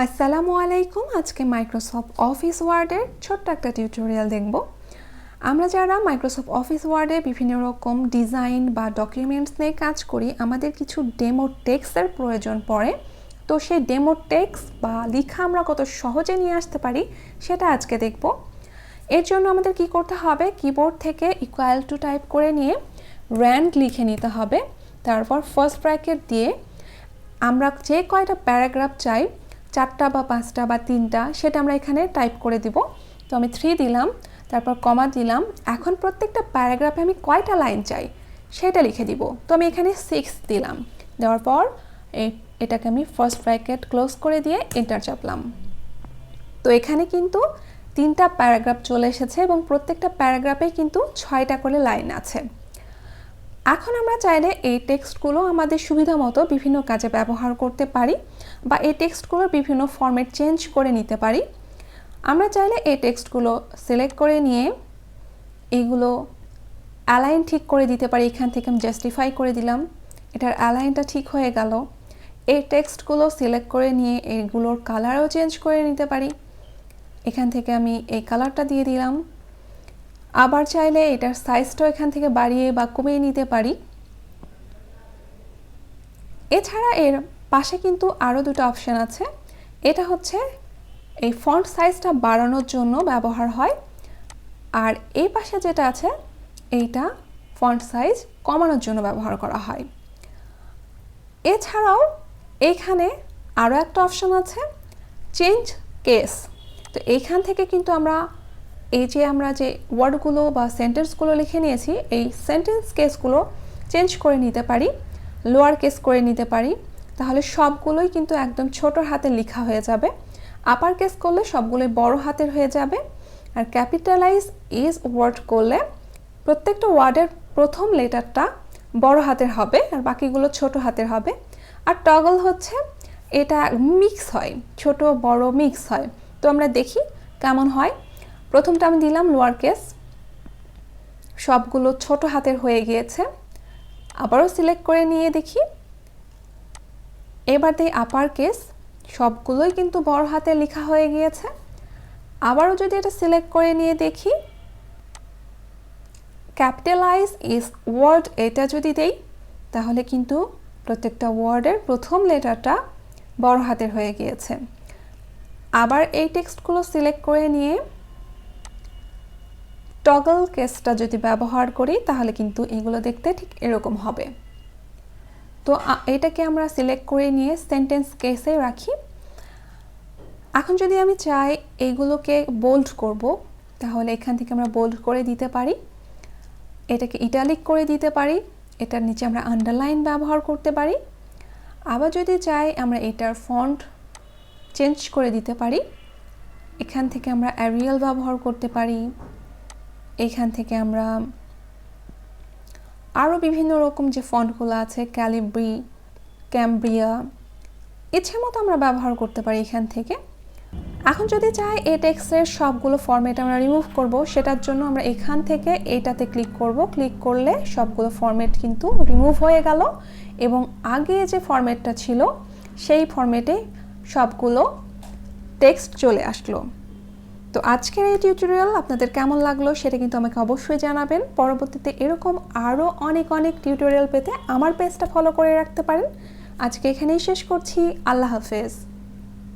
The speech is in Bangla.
আসসালামু আলাইকুম। আজকে মাইক্রোসফট অফিস ওয়ার্ডের ছোট্ট একটা টিউটোরিয়াল দেখব। আমরা যারা মাইক্রোসফট অফিস ওয়ার্ডে বিভিন্ন রকম ডিজাইন বা ডকুমেন্টস নিয়ে কাজ করি, আমাদের কিছু ডেমো টেক্সটের প্রয়োজন পড়ে। তো সেই ডেমো টেক্সট বা লেখা আমরা কত সহজে নিয়ে আসতে পারি সেটা আজকে দেখব। এর জন্য আমাদের কি করতে হবে, কিবোর্ড থেকে ইকুয়াল টু টাইপ করে নিয়ে র্যান্ড লিখে নিতে হবে। তারপর ফার্স্ট ব্র্যাকেট দিয়ে আমরা যে কয়টা প্যারাগ্রাফ চাই, 4টা বা 5টা বা 3টা, সেটা আমরা এখানে টাইপ করে দিব। তো আমি 3 দিলাম, তারপর কমা দিলাম। এখন প্রত্যেকটা প্যারাগ্রাফে আমি কয়টা লাইন চাই সেটা লিখে দিব। তো আমি এখানে 6 দিলাম। দেওয়ার পর এটাকে আমি ফার্স্ট ব্র্যাকেট ক্লোজ করে দিয়ে এন্টার চাপলাম। তো এখানে কিন্তু 3টা প্যারাগ্রাফ চলে এসেছে এবং প্রত্যেকটা প্যারাগ্রাফে কিন্তু 6টা করে লাইন আছে। এখন আমরা চাইলে এই টেক্সটগুলো আমাদের সুবিধা মতো বিভিন্ন কাজে ব্যবহার করতে পারি বা এই টেক্সটগুলোর বিভিন্ন ফরম্যাট চেঞ্জ করে নিতে পারি। আমরা চাইলে এই টেক্সটগুলো সিলেক্ট করে নিয়ে এইগুলো অ্যালাইন ঠিক করে দিতে পারি। এখান থেকে আমি জাস্টিফাই করে দিলাম, এটার অ্যালাইনটা ঠিক হয়ে গেল। এই টেক্সটগুলো সিলেক্ট করে নিয়ে এইগুলোর কালারও চেঞ্জ করে নিতে পারি। এখান থেকে আমি এই কালারটা দিয়ে দিলাম। আবার চাইলে এটার সাইজটাও এখান থেকে বাড়িয়ে বা কমিয়ে নিতে পারি। এছাড়া এর পাশে কিন্তু আরও দুটো অপশান আছে। এটা হচ্ছে এই ফন্ট সাইজটা বাড়ানোর জন্য ব্যবহার হয়, আর এই পাশে যেটা আছে এইটা ফন্ট সাইজ কমানোর জন্য ব্যবহার করা হয়। এছাড়াও এইখানে আরও একটা অপশান আছে, চেঞ্জ কেস। তো এইখান থেকে কিন্তু আমরা যে ওয়ার্ডগুলো বা সেন্টেন্সগুলো লিখে নিয়েছি, এই সেন্টেন্স কেসগুলো চেঞ্জ করে নিতে পারি, লোয়ার কেস করে নিতে পারি। তাহলে সবগুলোই কিন্তু একদম ছোট হাতে লেখা হয়ে যাবে। আপার কেস করলে সবগুলোই বড় হাতের হয়ে যাবে। আর ক্যাপিটালাইজ ইজ ওয়ার্ড করলে প্রত্যেকটা ওয়ার্ডের প্রথম লেটারটা বড় হাতের হবে আর বাকিগুলো ছোট হাতের হবে। আর টগল হচ্ছে এটা মিক্স হয়, ছোট বড় মিক্স হয়। তো আমরা দেখি কেমন হয়। প্রথমটা আমি দিলাম লোয়ার কেস, সবগুলো ছোট হাতের হয়ে গিয়েছে। আবারও সিলেক্ট করে নিয়ে দেখি, এবার দিই আপার কেস, সবগুলোই কিন্তু বড় হাতে লেখা হয়ে গিয়েছে। আবারও যদি এটা সিলেক্ট করে নিয়ে দেখি, ক্যাপিটালাইজ ইজ ওয়ার্ড, এটা যদি দেই তাহলে কিন্তু প্রত্যেকটা ওয়ার্ডের প্রথম লেটারটা বড় হাতের হয়ে গিয়েছে। আবার এই টেক্সটগুলো সিলেক্ট করে নিয়ে টগল কেসটা যদি ব্যবহার করি তাহলে কিন্তু এগুলো দেখতে ঠিক এরকম হবে। তো এটাকে আমরা সিলেক্ট করে নিয়ে সেন্টেন্স কেসে রাখি। এখন যদি আমি চাই এইগুলোকে বোল্ড করব, তাহলে এখান থেকে আমরা বোল্ড করে দিতে পারি, এটাকে ইটালিক করে দিতে পারি, এটার নিচে আমরা আন্ডারলাইন ব্যবহার করতে পারি। আবার যদি চাই আমরা এটার ফন্ট চেঞ্জ করে দিতে পারি, এখান থেকে আমরা অ্যারিয়াল ব্যবহার করতে পারি। এখান থেকে আমরা আরও বিভিন্ন রকম যে ফন্টগুলো আছে, ক্যালিব্রি, ক্যামব্রিয়া, ইচ্ছে মতো আমরা ব্যবহার করতে পারি এখান থেকে। এখন যদি চাই এই টেক্সটের সবগুলো ফরম্যাট আমরা রিমুভ করব, সেটার জন্য আমরা এখান থেকে এইটাতে ক্লিক করব। ক্লিক করলে সবগুলো ফরম্যাট কিন্তু রিমুভ হয়ে গেল এবং আগে যে ফরম্যাটটা ছিল সেই ফরম্যাটে সবগুলো টেক্সট চলে আসলো। তো আজকের এই টিউটোরিয়াল আপনাদের কেমন লাগলো সেটা কিন্তু আমাকে অবশ্যই জানাবেন। পরবর্তীতে এরকম আরও অনেক টিউটোরিয়াল পেতে আমার পেজটা ফলো করে রাখতে পারেন। আজকে এখানেই শেষ করছি। আল্লাহ হাফেজ।